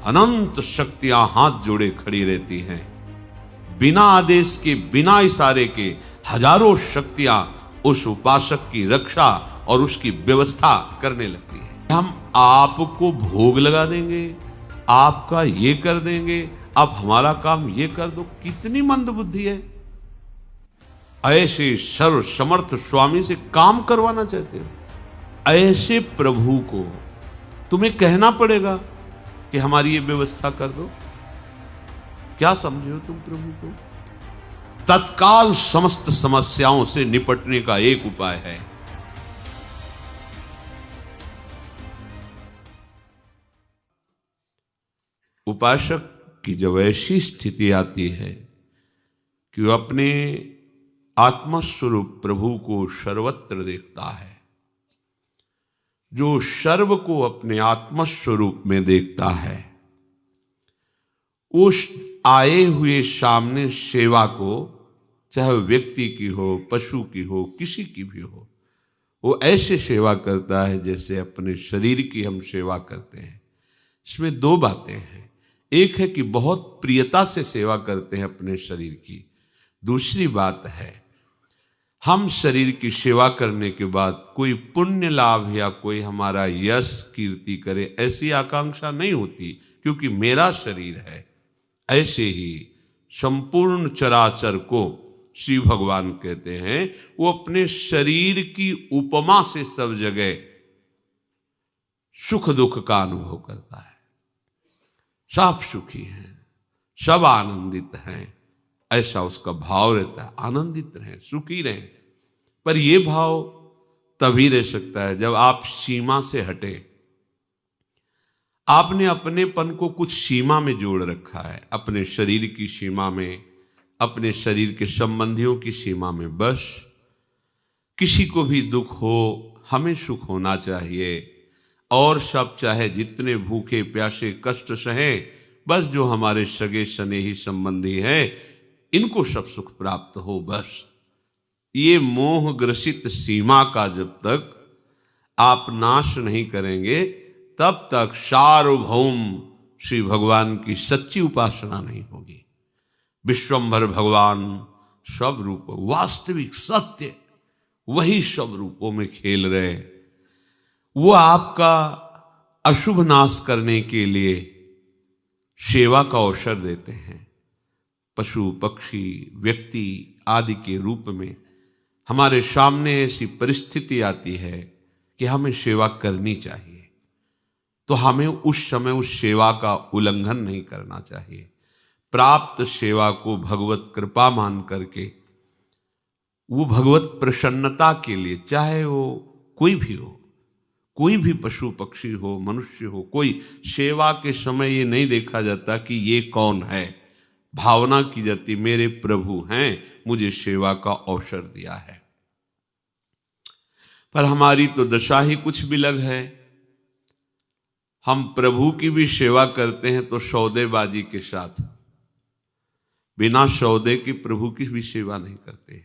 अनंत शक्तियां हाथ जोड़े खड़ी रहती हैं। बिना आदेश के, बिना इशारे के हजारों शक्तियां उस उपासक की रक्षा और उसकी व्यवस्था करने लगती है। हम आपको भोग लगा देंगे, आपका ये कर देंगे, आप हमारा काम ये कर दो। कितनी मंदबुद्धि है। ऐसे सर्व समर्थ स्वामी से काम करवाना चाहते हो। ऐसे प्रभु को तुम्हें कहना पड़ेगा कि हमारी ये व्यवस्था कर दो। क्या समझे हो तुम प्रभु को? तत्काल समस्त समस्याओं से निपटने का एक उपाय है, उपासक की जब ऐसी स्थिति आती है कि वह अपने आत्मस्वरूप प्रभु को सर्वत्र देखता है, जो सर्व को अपने आत्मस्वरूप में देखता है, उस आए हुए सामने सेवा को, चाहे व्यक्ति की हो, पशु की हो, किसी की भी हो, वो ऐसे सेवा करता है जैसे अपने शरीर की हम सेवा करते हैं। इसमें दो बातें हैं। एक है कि बहुत प्रियता से सेवा करते हैं अपने शरीर की। दूसरी बात है, हम शरीर की सेवा करने के बाद कोई पुण्य लाभ या कोई हमारा यश कीर्ति करे, ऐसी आकांक्षा नहीं होती, क्योंकि मेरा शरीर है। ऐसे ही संपूर्ण चराचर को श्री भगवान कहते हैं, वो अपने शरीर की उपमा से सब जगह सुख दुख का अनुभव करता है। सब सुखी हैं, सब आनंदित हैं, ऐसा उसका भाव रहता है। आनंदित रहें, सुखी रहें। पर यह भाव तभी रह सकता है जब आप सीमा से हटे। आपने अपनेपन को कुछ सीमा में जोड़ रखा है, अपने शरीर की सीमा में, अपने शरीर के संबंधियों की सीमा में। बस किसी को भी दुख हो, हमें सुख होना चाहिए, और सब चाहे जितने भूखे प्यासे कष्ट सहे, बस जो हमारे सगे स्नेही संबंधी हैं इनको सब सुख प्राप्त हो। बस ये मोह ग्रसित सीमा का जब तक आप नाश नहीं करेंगे, तब तक सार्वभौम श्री भगवान की सच्ची उपासना नहीं होगी। विश्वंभर भगवान सब रूप, वास्तविक सत्य, वही सब रूपों में खेल रहे। वो आपका अशुभ नाश करने के लिए सेवा का अवसर देते हैं। पशु पक्षी व्यक्ति आदि के रूप में हमारे सामने ऐसी परिस्थिति आती है कि हमें सेवा करनी चाहिए, तो हमें उस समय उस सेवा का उल्लंघन नहीं करना चाहिए। प्राप्त सेवा को भगवत कृपा मान करके, वो भगवत प्रसन्नता के लिए, चाहे वो कोई भी हो, कोई भी पशु पक्षी हो, मनुष्य हो, कोई सेवा के समय ये नहीं देखा जाता कि ये कौन है। भावना की जाती मेरे प्रभु हैं, मुझे सेवा का अवसर दिया है। पर हमारी तो दशा ही कुछ बिलग है। हम प्रभु की भी सेवा करते हैं तो सौदेबाजी के साथ, बिना सौदे के प्रभु की भी सेवा नहीं करते।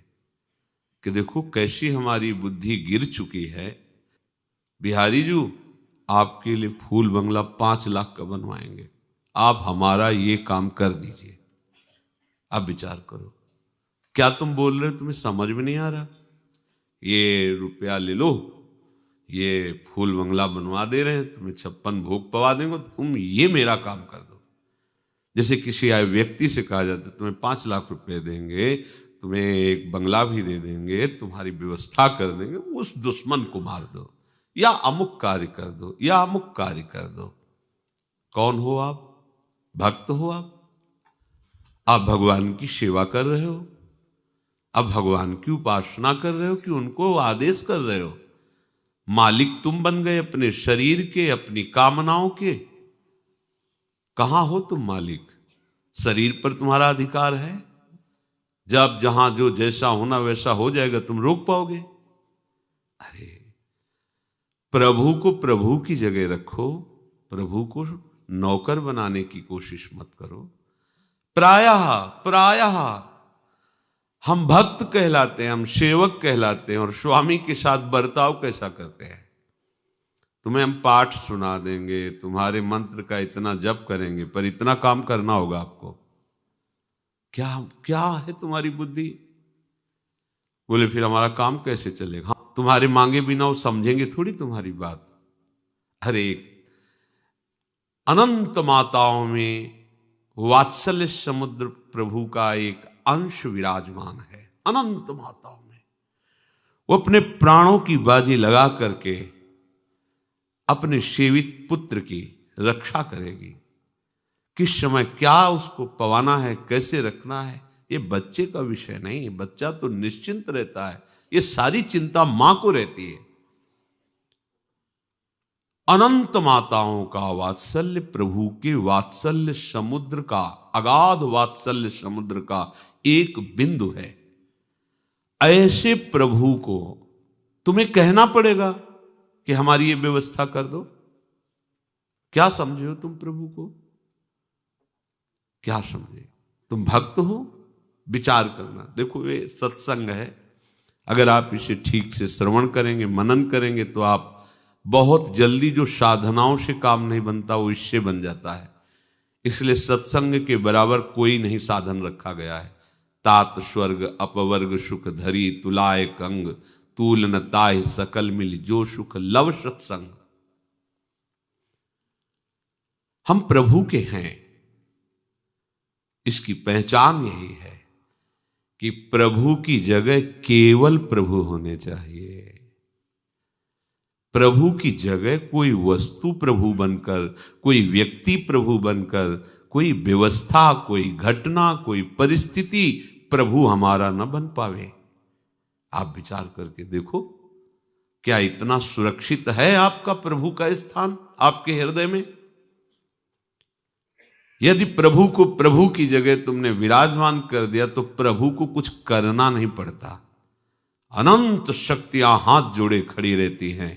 कि देखो कैसी हमारी बुद्धि गिर चुकी है। बिहारी जी, आपके लिए फूल बंगला 5 लाख का बनवाएंगे, आप हमारा ये काम कर दीजिए। आप विचार करो, क्या तुम बोल रहे हो? तुम्हें समझ में नहीं आ रहा? ये रुपया ले लो, ये फूल बंगला बनवा दे रहे हैं, तुम्हें 56 भोग पवा देंगे, तुम ये मेरा काम कर दो। जैसे किसी आए व्यक्ति से कहा जाता है तुम्हें 5 लाख रुपए देंगे, तुम्हें एक बंगला भी दे देंगे, तुम्हारी व्यवस्था कर देंगे, उस दुश्मन को मार दो, या अमुक कार्य कर दो, या अमुक कार्य कर दो। कौन हो आप? भक्त हो आप भगवान की सेवा कर रहे हो, आप भगवान की उपासना कर रहे हो कि उनको आदेश कर रहे हो? मालिक तुम बन गए अपने शरीर के, अपनी कामनाओं के। कहां हो तुम मालिक? शरीर पर तुम्हारा अधिकार है। जब जहां जो जैसा होना वैसा हो जाएगा, तुम रोक पाओगे? अरे प्रभु को प्रभु की जगह रखो, प्रभु को नौकर बनाने की कोशिश मत करो। प्रायः हम भक्त कहलाते हैं, हम सेवक कहलाते हैं, और स्वामी के साथ बर्ताव कैसा करते हैं? तुम्हें हम पाठ सुना देंगे, तुम्हारे मंत्र का इतना जप करेंगे, पर इतना काम करना होगा आपको। क्या क्या है तुम्हारी बुद्धि? बोले फिर हमारा काम कैसे चलेगा? हाँ, तुम्हारे मांगे बिना वो समझेंगे थोड़ी तुम्हारी बात। अरे अनंत माताओं में वात्सल्य समुद्र प्रभु का एक अंश विराजमान है। अनंत माताओं में वो अपने प्राणों की बाजी लगा करके अपने सेवित पुत्र की रक्षा करेगी। किस समय क्या उसको पवाना है, कैसे रखना है, ये बच्चे का विषय नहीं। बच्चा तो निश्चिंत रहता है, ये सारी चिंता मां को रहती है। अनंत माताओं का वात्सल्य प्रभु के वात्सल्य समुद्र का, अगाध वात्सल्य समुद्र का एक बिंदु है। ऐसे प्रभु को तुम्हें कहना पड़ेगा कि हमारी ये व्यवस्था कर दो। क्या समझे हो तुम प्रभु को? क्या समझे? तुम भक्त हो? विचार करना। देखो ये सत्संग है, अगर आप इसे ठीक से श्रवण करेंगे, मनन करेंगे, तो आप बहुत जल्दी जो साधनाओं से काम नहीं बनता वो इससे बन जाता है। इसलिए सत्संग के बराबर कोई नहीं साधन रखा गया है। तात स्वर्ग अपवर्ग सुख धरी, तुलाए कंग तूल न ताहि सकल मिल, जो सुख लव सत्संग। हम प्रभु के हैं, इसकी पहचान यही है कि प्रभु की जगह केवल प्रभु होने चाहिए। प्रभु की जगह कोई वस्तु प्रभु बनकर, कोई व्यक्ति प्रभु बनकर, कोई व्यवस्था, कोई घटना, कोई परिस्थिति प्रभु हमारा न बन पावे। आप विचार करके देखो, क्या इतना सुरक्षित है आपका प्रभु का स्थान आपके हृदय में? यदि प्रभु को प्रभु की जगह तुमने विराजमान कर दिया तो प्रभु को कुछ करना नहीं पड़ता। अनंत शक्तियां हाथ जोड़े खड़ी रहती हैं,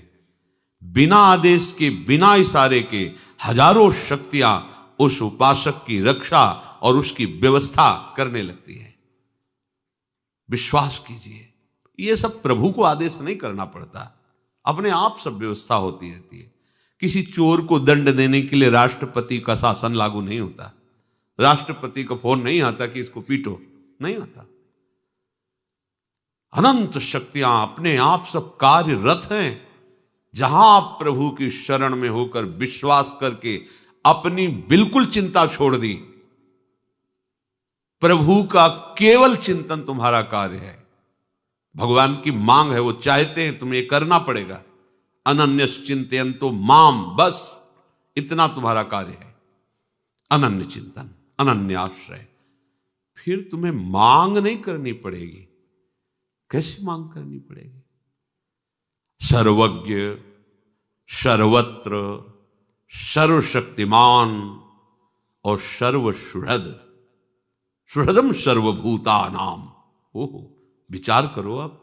बिना आदेश के, बिना इशारे के हजारों शक्तियां उस उपासक की रक्षा और उसकी व्यवस्था करने लगती हैं। विश्वास कीजिए, ये सब प्रभु को आदेश नहीं करना पड़ता, अपने आप सब व्यवस्था होती रहती है। किसी चोर को दंड देने के लिए राष्ट्रपति का शासन लागू नहीं होता। राष्ट्रपति का फोन नहीं आता कि इसको पीटो, नहीं आता। अनंत शक्तियां अपने आप सब कार्यरत हैं। जहां आप प्रभु की शरण में होकर विश्वास करके अपनी बिल्कुल चिंता छोड़ दी, प्रभु का केवल चिंतन तुम्हारा कार्य है। भगवान की मांग है, वो चाहते हैं तुम्हें करना पड़ेगा। अनन्यस चिंतयन्तो माम, बस इतना तुम्हारा कार्य है। अनन्य चिंतन, अनन्य आश्रय। फिर तुम्हें मांग नहीं करनी पड़ेगी। कैसे मांग करनी पड़ेगी? सर्वज्ञ, सर्वत्र, सर्वशक्तिमान और सर्वसुहृद, सुहृदम सर्वभूतानाम। ओहो, विचार करो आप,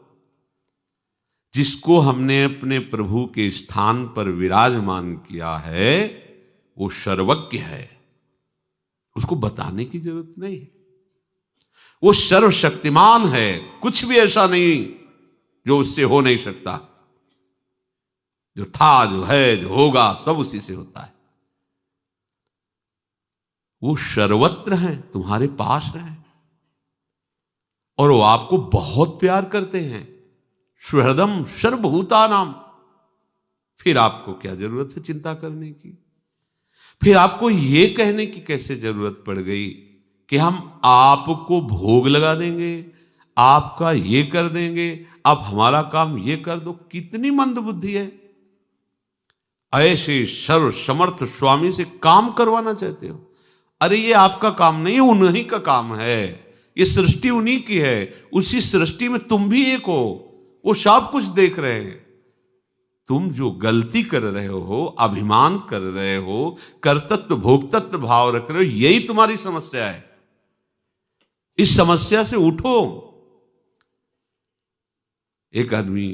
जिसको हमने अपने प्रभु के स्थान पर विराजमान किया है वो सर्वज्ञ है, उसको बताने की जरूरत नहीं है। वो सर्वशक्तिमान है, कुछ भी ऐसा नहीं जो उससे हो नहीं सकता। जो था, जो है, जो होगा, सब उसी से होता है। वो सर्वत्र है, तुम्हारे पास है, और वो आपको बहुत प्यार करते हैं। सुहृदम सर्वभूतानाम। फिर आपको क्या जरूरत है चिंता करने की? फिर आपको यह कहने की कैसे जरूरत पड़ गई कि हम आपको भोग लगा देंगे, आपका ये कर देंगे, आप हमारा काम ये कर दो? कितनी मंद बुद्धि है। ऐसे सर्व समर्थ स्वामी से काम करवाना चाहते हो? अरे ये आपका काम नहीं है, उन्हीं का काम है। ये सृष्टि उन्हीं की है, उसी सृष्टि में तुम भी एक हो, वो सब कुछ देख रहे हैं। तुम जो गलती कर रहे हो, अभिमान कर रहे हो, कर्तृत्व भोक्तृत्व भाव रख रहे हो, यही तुम्हारी समस्या है। इस समस्या से उठो। एक आदमी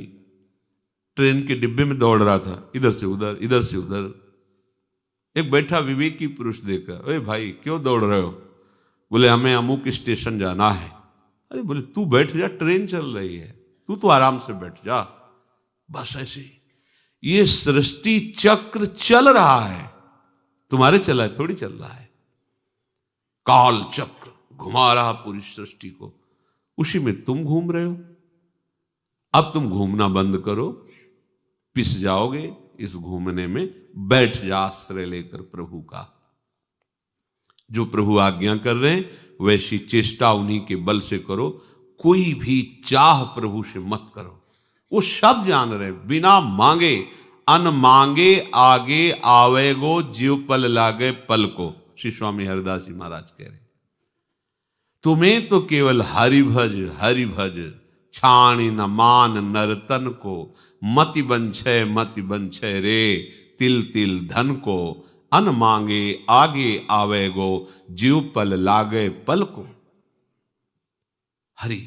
ट्रेन के डिब्बे में दौड़ रहा था, इधर से उधर, इधर से उधर। एक बैठा विवेकी पुरुष देखा, अरे भाई क्यों दौड़ रहे हो? बोले हमें अमुक स्टेशन जाना है। अरे बोले तू बैठ जा, ट्रेन चल रही है, तू तो आराम से बैठ जा। बस ऐसे ही ये सृष्टि चक्र चल रहा है, तुम्हारे चला है थोड़ी चल रहा है। काल चक्र घुमा रहा पूरी सृष्टि को, उसी में तुम घूम रहे हो। अब तुम घूमना बंद करो, पिस जाओगे इस घूमने में। बैठ जा आश्रय लेकर प्रभु का। जो प्रभु आज्ञा कर रहे हैं वैसी चेष्टा उन्हीं के बल से करो। कोई भी चाह प्रभु से मत करो। वो सब जान रहे, बिना मांगे अन मांगे आगे आवेगो जीव पल लागे पल को, श्री स्वामी हरिदास जी महाराज कह रहे। तुम्हें तो केवल हरि भज छाणी न मान नरतन को, मति बंछय रे तिल तिल धन को, अन मांगे आगे आवेगो जीव पल लागे पल को। हरि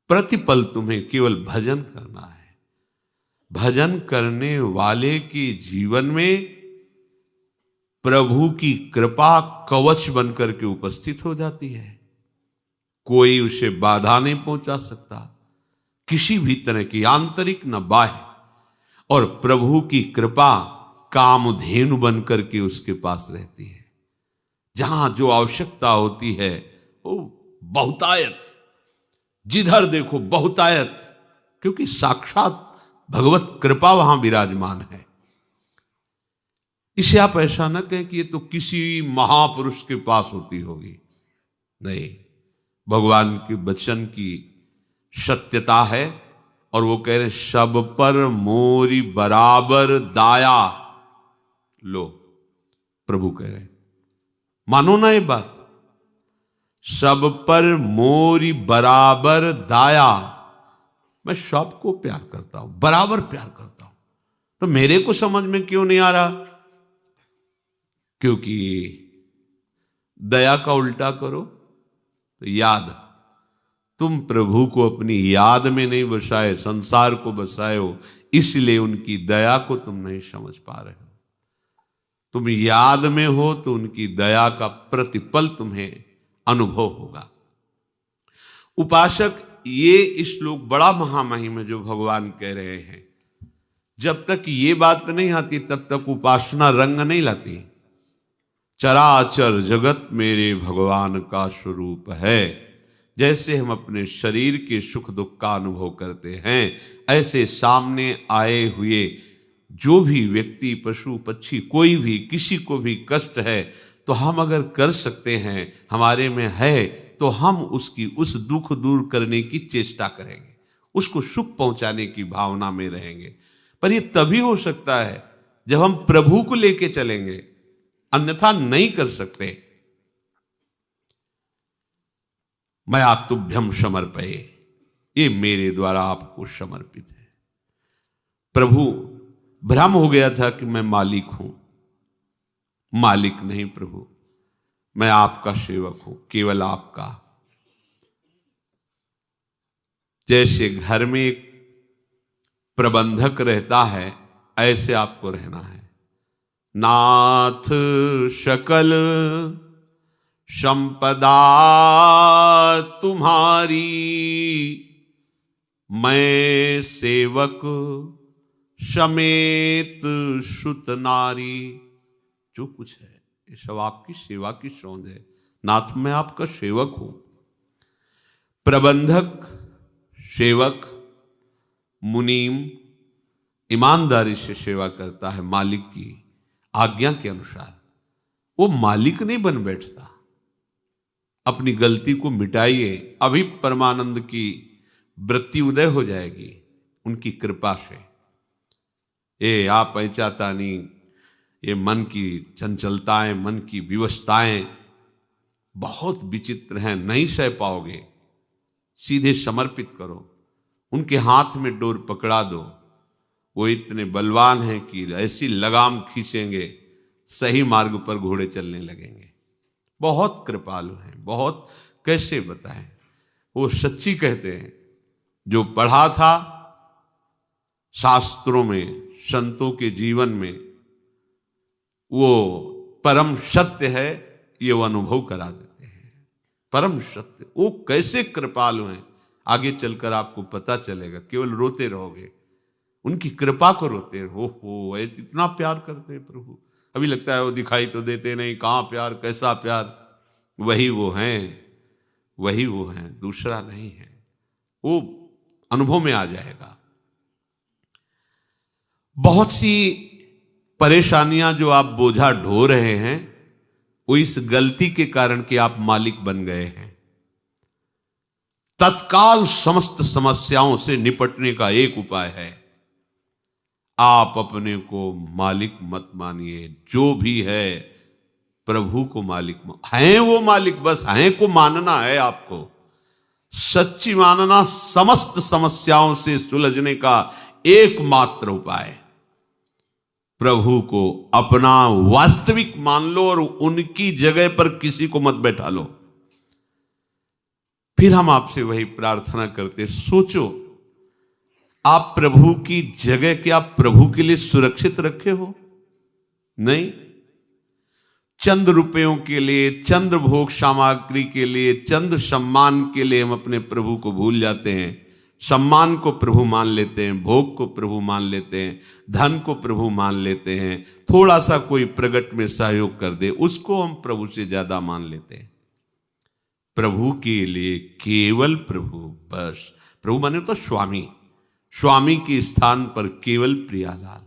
प्रतिपल तुम्हें केवल भजन करना है। भजन करने वाले के जीवन में प्रभु की कृपा कवच बनकर के उपस्थित हो जाती है। कोई उसे बाधा नहीं पहुंचा सकता, किसी भी तरह की आंतरिक न बाह्य। और प्रभु की कृपा कामधेनु बनकर के उसके पास रहती है। जहां जो आवश्यकता होती है वो बहुतायत, जिधर देखो बहुतायत, क्योंकि साक्षात भगवत कृपा वहां विराजमान है। इसे आप ऐसा न कहें कि ये तो किसी महापुरुष के पास होती होगी, नहीं। भगवान के वचन की सत्यता है और वो कह रहे सब पर मोरी बराबर दाया। लो प्रभु कह रहे, मानो ना ये बात, सब पर मोरी बराबर दाया। मैं सबको प्यार करता हूं, बराबर प्यार करता हूं, तो मेरे को समझ में क्यों नहीं आ रहा? क्योंकि दया का उल्टा करो तो याद। तुम प्रभु को अपनी याद में नहीं बसाए, संसार को बसाए हो, इसलिए उनकी दया को तुम नहीं समझ पा रहे हो। तुम याद में हो तो उनकी दया का प्रतिपल तुम्हें अनुभव होगा। उपासक, ये श्लोक बड़ा महामहिम है जो भगवान कह रहे हैं। जब तक ये बात नहीं आती तब तक उपासना रंग नहीं लाती। चराचर जगत मेरे भगवान का स्वरूप है। जैसे हम अपने शरीर के सुख दुख का अनुभव करते हैं, ऐसे सामने आए हुए जो भी व्यक्ति, पशु पक्षी, कोई भी, किसी को भी कष्ट है तो हम अगर कर सकते हैं, हमारे में है, तो हम उसकी उस दुख दूर करने की चेष्टा करेंगे, उसको सुख पहुंचाने की भावना में रहेंगे। पर ये तभी हो सकता है जब हम प्रभु को लेके चलेंगे, अन्यथा नहीं कर सकते। मया तुभ्यम समर्पये, ये मेरे द्वारा आपको समर्पित है। प्रभु भ्रम हो गया था कि मैं मालिक हूं। मालिक नहीं प्रभु, मैं आपका सेवक हूं, केवल आपका। जैसे घर में एक प्रबंधक रहता है, ऐसे आपको रहना है। नाथ सकल संपदा तुम्हारी, मैं सेवक समेत सुत नारी। जो कुछ है ये सब आपकी सेवा की सौंध है। नाथ, मैं आपका सेवक हूं। प्रबंधक, सेवक, मुनीम ईमानदारी से सेवा करता है मालिक की आज्ञा के अनुसार। वो मालिक नहीं बन बैठता। अपनी गलती को मिटाइए, अभी परमानंद की वृत्ति उदय हो जाएगी उनकी कृपा से। ये आप ऐचाता नहीं, ये मन की चंचलताएं, मन की विवशताएं बहुत विचित्र हैं, नहीं सह पाओगे। सीधे समर्पित करो, उनके हाथ में डोर पकड़ा दो। वो इतने बलवान हैं कि ऐसी लगाम खींचेंगे, सही मार्ग पर घोड़े चलने लगेंगे। बहुत कृपालु हैं, बहुत, कैसे बताएं। वो सच्ची कहते हैं, जो पढ़ा था शास्त्रों में, संतों के जीवन में, वो परम सत्य है, ये वो अनुभव करा देते हैं। परम सत्य, वो कैसे कृपालु हैं, आगे चलकर आपको पता चलेगा, केवल रोते रहोगे। उनकी कृपा को रोते हो इतना प्यार करते हैं प्रभु। अभी लगता है वो दिखाई तो देते नहीं, कहाँ प्यार, कैसा प्यार। वही वो हैं, दूसरा नहीं है। वो अनुभव में आ जाएगा। बहुत सी परेशानियां जो आप बोझा ढो रहे हैं, वो इस गलती के कारण कि आप मालिक बन गए हैं। तत्काल समस्त समस्याओं से निपटने का एक उपाय है, आप अपने को मालिक मत मानिए। जो भी है प्रभु को मालिक हैं, वो मालिक बस हैं को मानना है आपको। सच्ची मानना समस्त समस्याओं से सुलझने का एकमात्र उपाय। प्रभु को अपना वास्तविक मान लो और उनकी जगह पर किसी को मत बैठा लो। फिर हम आपसे वही प्रार्थना करते, सोचो आप प्रभु की जगह क्या प्रभु के लिए सुरक्षित रखे हो? नहीं। चंद रुपयों के लिए, चंद भोग सामग्री के लिए, चंद सम्मान के लिए हम अपने प्रभु को भूल जाते हैं। सम्मान को प्रभु मान लेते हैं, भोग को प्रभु मान लेते हैं, धन को प्रभु मान लेते हैं। थोड़ा सा कोई प्रगट में सहयोग कर दे, उसको हम प्रभु से ज्यादा मान लेते हैं। प्रभु के लिए केवल प्रभु, बस। प्रभु माने तो स्वामी, स्वामी के स्थान पर केवल प्रियालाल,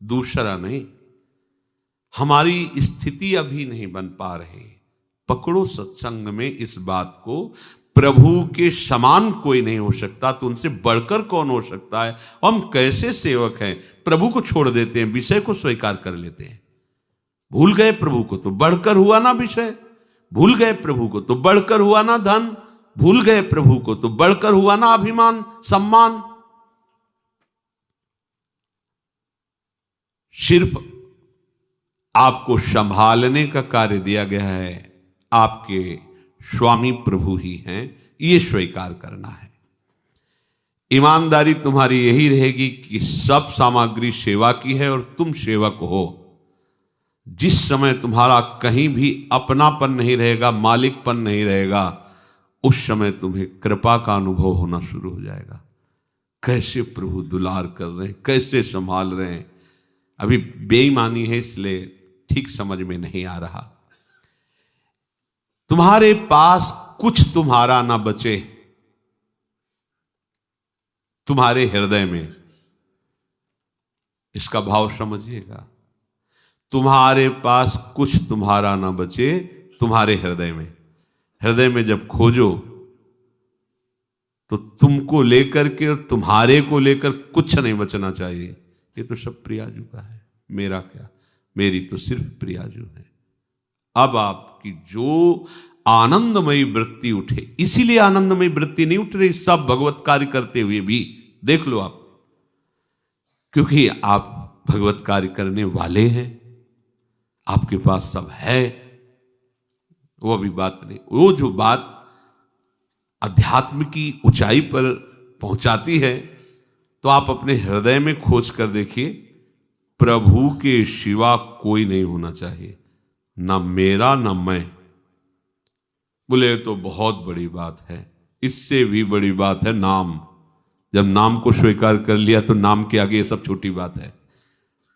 दूसरा नहीं। हमारी स्थिति अभी नहीं बन पा रही। पकड़ो सत्संग में इस बात को, प्रभु के समान कोई नहीं हो सकता, तो उनसे बढ़कर कौन हो सकता है? हम कैसे सेवक हैं, प्रभु को छोड़ देते हैं, विषय को स्वीकार कर लेते हैं। भूल गए प्रभु को तो बढ़कर हुआ ना विषय, भूल गए प्रभु को तो बढ़कर हुआ ना धन, भूल गए प्रभु को तो बढ़कर हुआ ना अभिमान सम्मान। सिर्फ आपको संभालने का कार्य दिया गया है, आपके स्वामी प्रभु ही हैं, ये स्वीकार करना है। ईमानदारी तुम्हारी यही रहेगी कि सब सामग्री सेवा की है और तुम सेवक हो। जिस समय तुम्हारा कहीं भी अपनापन नहीं रहेगा, मालिकपन नहीं रहेगा, उस समय तुम्हें कृपा का अनुभव होना शुरू हो जाएगा। कैसे प्रभु दुलार कर रहे हैं, कैसे संभाल रहे हैं। अभी बेईमानी है इसलिए ठीक समझ में नहीं आ रहा। तुम्हारे पास कुछ तुम्हारा ना बचे तुम्हारे हृदय में, इसका भाव समझिएगा। तुम्हारे पास कुछ तुम्हारा ना बचे तुम्हारे हृदय में। हृदय में जब खोजो तो तुमको लेकर के और तुम्हारे को लेकर कुछ नहीं बचना चाहिए। ये तो सब प्रियाजू का है, मेरा क्या, मेरी तो सिर्फ प्रियाजू है। अब आपकी जो आनंदमयी वृत्ति उठे, इसीलिए आनंदमयी वृत्ति नहीं उठ रही सब भगवत कार्य करते हुए भी, देख लो आप, क्योंकि आप भगवत कार्य करने वाले हैं, आपके पास सब है। वो भी बात नहीं, वो जो बात अध्यात्म की ऊंचाई पर पहुंचाती है, तो आप अपने हृदय में खोज कर देखिए, प्रभु के सिवा कोई नहीं होना चाहिए, ना मेरा ना मैं। बोले तो बहुत बड़ी बात है, इससे भी बड़ी बात है नाम। जब नाम को स्वीकार कर लिया तो नाम के आगे ये सब छोटी बात है।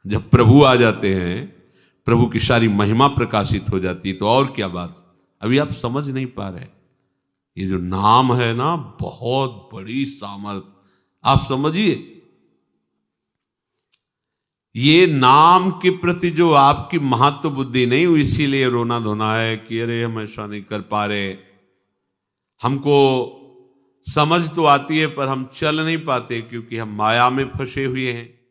जब प्रभु आ जाते हैं, प्रभु की सारी महिमा प्रकाशित हो जाती, तो और क्या बात। अभी आप समझ नहीं पा रहे, ये जो नाम है ना, बहुत बड़ी सामर्थ, आप समझिए। ये नाम के प्रति जो आपकी महत्व बुद्धि नहीं हुई, इसीलिए रोना धोना है कि अरे हम ऐसा नहीं कर पा रहे। हमको समझ तो आती है पर हम चल नहीं पाते, क्योंकि हम माया में फंसे हुए हैं।